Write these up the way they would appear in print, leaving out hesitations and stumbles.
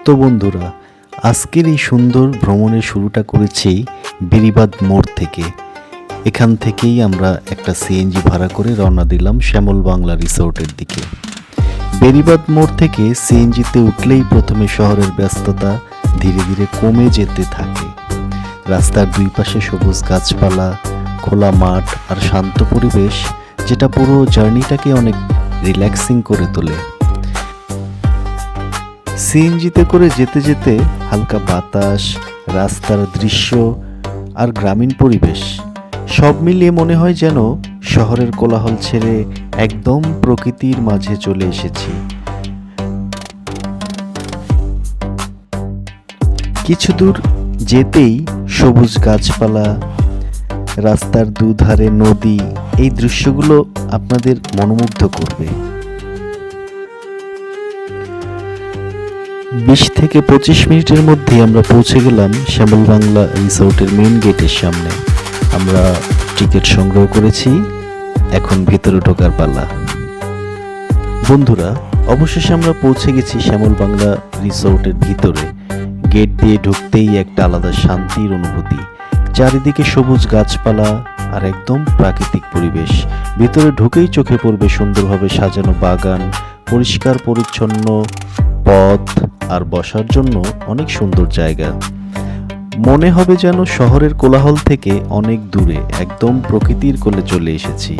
তো বন্ধুরা, আজকের এই সুন্দর ভ্রমণের শুরুটা করেছি বেড়িবাঁধ মোড় থেকে। এখান থেকেই আমরা একটা সিএনজি ভাড়া করে রওনা দিলাম শ্যামল বাংলা রিসোর্টের দিকে। বেড়িবাঁধ মোড় থেকে সিএনজিতে উঠলেই প্রথমে শহরের ব্যস্ততা ধীরে ধীরে কমে যেতে থাকে। রাস্তার দুই পাশে সবুজ গাছপালা, খোলা মাঠ আর শান্ত পরিবেশ, যেটা পুরো জার্নিটাকে অনেক রিল্যাক্সিং করে তোলে। সিএনজিতে করে যেতে যেতে হালকা বাতাস, রাস্তার দৃশ্য আর গ্রামীণ পরিবেশ সব মিলিয়ে মনে হয় যেন শহরের কোলাহল ছেড়ে একদম প্রকৃতির মাঝে চলে এসেছি। কিছু দূর যেতেই সবুজ গাছপালা, রাস্তার দুধারে নদী, এই দৃশ্যগুলো আপনাদের মনোমুগ্ধ করবে। 20 থেকে 25 মিনিটের মধ্যে আমরা পৌঁছে গেলাম শ্যামল বাংলা রিসোর্টের মেইন গেটের সামনে। আমরা টিকিট সংগ্রহ করেছি, এখন ভিতরে ঢোকার পালা। বন্ধুরা, অবশেষে আমরা পৌঁছে গেছি শ্যামল বাংলা রিসোর্টের ভিতরে। গেট দিয়ে ঢুকতেই একটা আলাদা শান্তির অনুভূতি। চারিদিকে সবুজ গাছপালা আর একদম প্রাকৃতিক পরিবেশ। ভিতরে ঢুকেই চোখে পড়বে সুন্দরভাবে সাজানো বাগান, পরিষ্কার পরিচ্ছন্ন পথ আর বসার জন্য অনেক সুন্দর জায়গা। মনে হবে যেন শহরের কোলাহল থেকে অনেক দূরে একদম প্রকৃতির কোলে চলে এসেছি।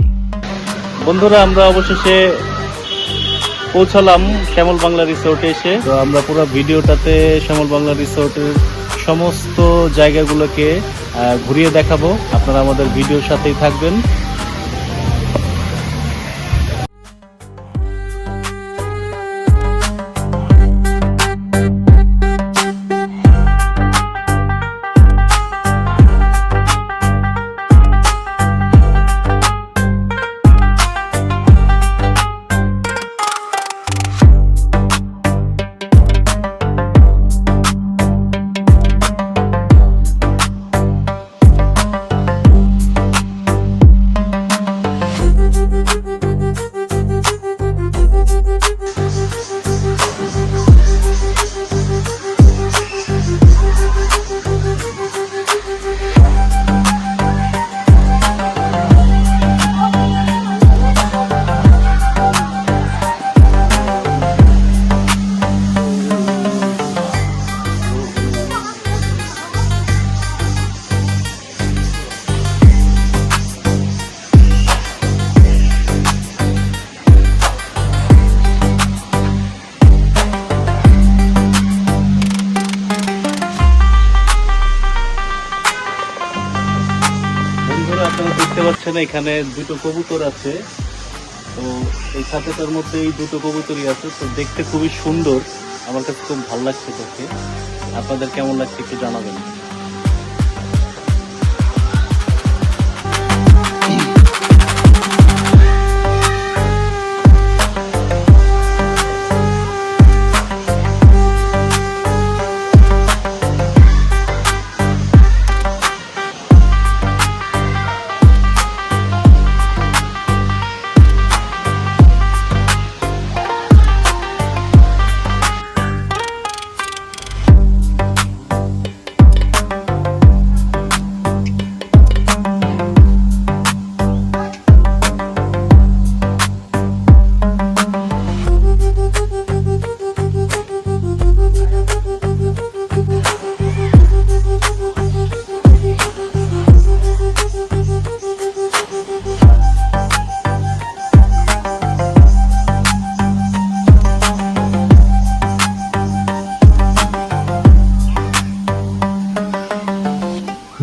বন্ধুরা, আমরা অবশেষে পৌঁছালাম শ্যামল বাংলা রিসোর্টে এসে। তো আমরা পুরো ভিডিওটাতে শ্যামল বাংলা রিসোর্টের সমস্ত জায়গাগুলোকে ঘুরিয়ে দেখাবো। আপনারা আমাদের ভিডিওর সাথেই থাকবেন। আপনারা দেখতে পাচ্ছেন এখানে দুটো কবুতর আছে। তো এই ছাতাটার মধ্যে এই দুটো কবুতরই আছে। তো দেখতে খুবই সুন্দর, আমার কাছে খুব ভালো লাগছে দেখে। আপনাদের কেমন লাগছে একটু জানাবেন।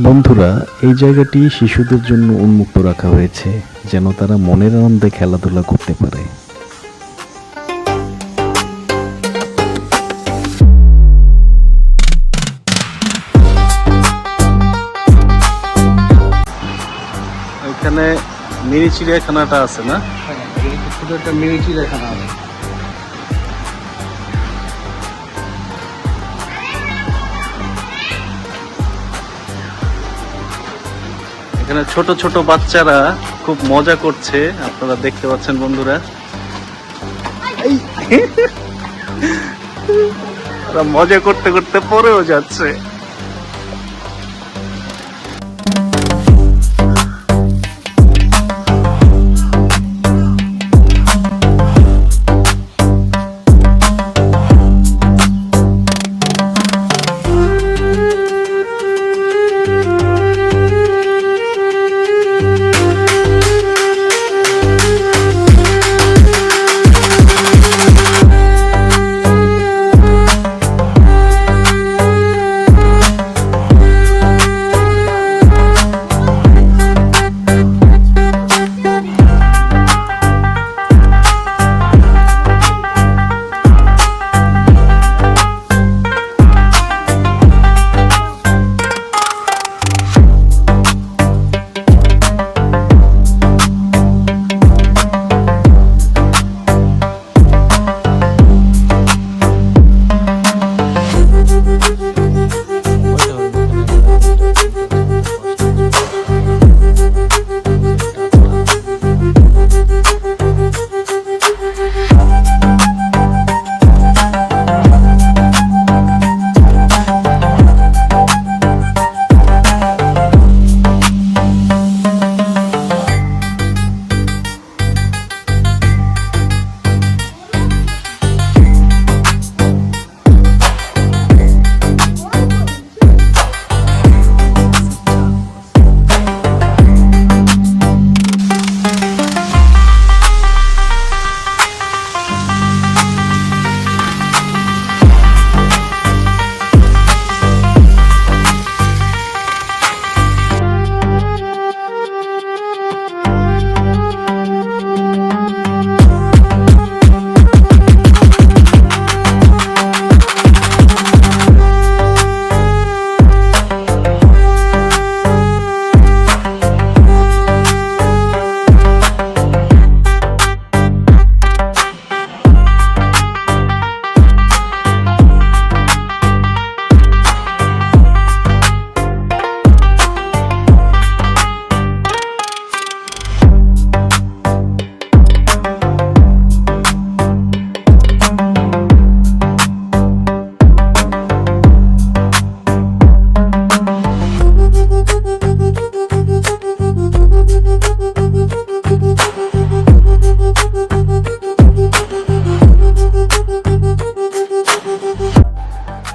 বন্ধুরা, এই জায়গাটি শিশুদের জন্য উন্মুক্ত রাখা হয়েছে, যেন তারা মনের আনন্দে খেলাধুলা করতে পারে। এখানে মিনি চিড়িয়াখানাটা আছে না? শুধু একটা মিনি চিড়িয়াখানা আছে। এখানে ছোট ছোট বাচ্চারা খুব মজা করছে, আপনারা দেখতে পাচ্ছেন বন্ধুরা। ওরা মজা করতে করতে পড়েও যাচ্ছে।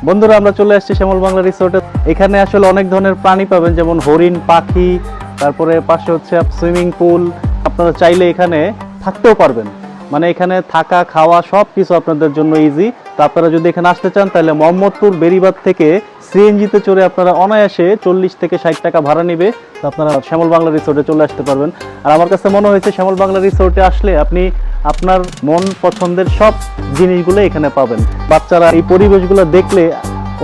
বন্ধুরা আমরা চলে আসছি শ্যামল বাংলা রিসোর্টে। এখানে আসলে অনেক ধরনের প্রাণী পাবেন, যেমন হরিণ, পাখি, তারপরে পাশে হচ্ছে সুইমিং পুল। আপনারা চাইলে এখানে থাকতেও পারবেন, মানে এখানে থাকা খাওয়া সব কিছু আপনাদের জন্য ইজি। তো আপনারা যদি এখানে আসতে চান তাহলে মোহাম্মদপুর বেরিবাদ থেকে সিএনজিতে চড়ে আপনারা অনায়াসে 40 থেকে 60 টাকা ভাড়া নেবে। তো আপনারা শ্যামল বাংলা রিসোর্টে চলে আসতে পারবেন। আর আমার কাছে মনে হয়েছে শ্যামল বাংলা রিসোর্টে আসলে আপনি আপনার মন পছন্দের সব জিনিসগুলো এখানে পাবেন। বাচ্চারা এই পরিবেশগুলো দেখলে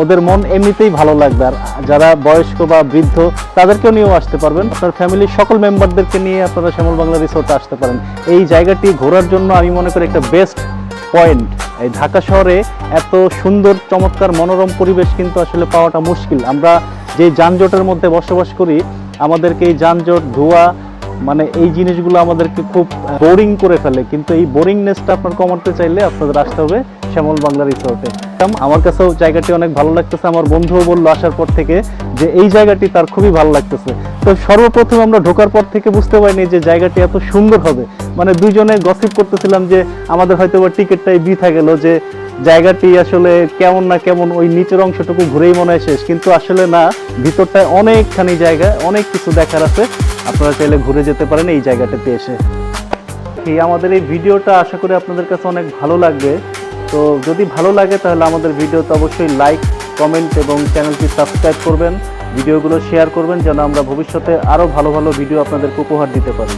ওদের মন এমনিতেই ভালো লাগবে। আর যারা বয়স্ক বা বৃদ্ধ তাদেরকেও নিয়েও আসতে পারবেন। আপনার ফ্যামিলির সকল মেম্বারদেরকে নিয়ে আপনারা শ্যামল বাংলা রিসোর্টে আসতে পারেন। এই জায়গাটি ঘোরার জন্য আমি মনে করি একটা বেস্ট পয়েন্ট। এই ঢাকা শহরে এত সুন্দর চমৎকার মনোরম পরিবেশ কিন্তু আসলে পাওয়াটা মুশকিল। আমরা যে যানজটের মধ্যে বসবাস করি, আমাদেরকে এই যানজট, ধোঁয়া, মানে এই জিনিসগুলো আমাদেরকে খুব বোরিং করে ফেলে। কিন্তু এই বোরিংনেসটা আপনার কমাতে চাইলে আপনাদের আসতে হবে শ্যামল বাংলা রিসোর্টে। আমার কাছেও জায়গাটি অনেক ভালো লাগতেছে। আমার বন্ধুও বললো আসার পর থেকে যে এই জায়গাটি তার খুবই ভালো লাগতেছে। তো সর্বপ্রথম আমরা ঢোকার পর থেকে বুঝতে পারিনি যে জায়গাটি এত সুন্দর হবে। মানে দুইজনে গসিপ করতেছিলাম যে আমাদের হয়তো টিকিটটাই বৃথা গেল, যে জায়গাটি আসলে কেমন না কেমন, ওই নিচের অংশটুকু ঘুরেই মনে হয় শেষ। কিন্তু আসলে না, ভিতরটায় অনেকখানি জায়গা, অনেক কিছু দেখার আছে। আপনারা চাইলে ঘুরে যেতে পারেন এই জায়গাটাতে এসে। আমাদের এই ভিডিওটা আশা করি আপনাদের কাছে অনেক ভালো লাগবে। তো যদি ভালো লাগে তাহলে আমাদের ভিডিওতে অবশ্যই লাইক, কমেন্ট এবং চ্যানেলটি সাবস্ক্রাইব করবেন, ভিডিওগুলো শেয়ার করবেন, যেন আমরা ভবিষ্যতে আরও ভালো ভালো ভিডিও আপনাদেরকে উপহার দিতে পারি।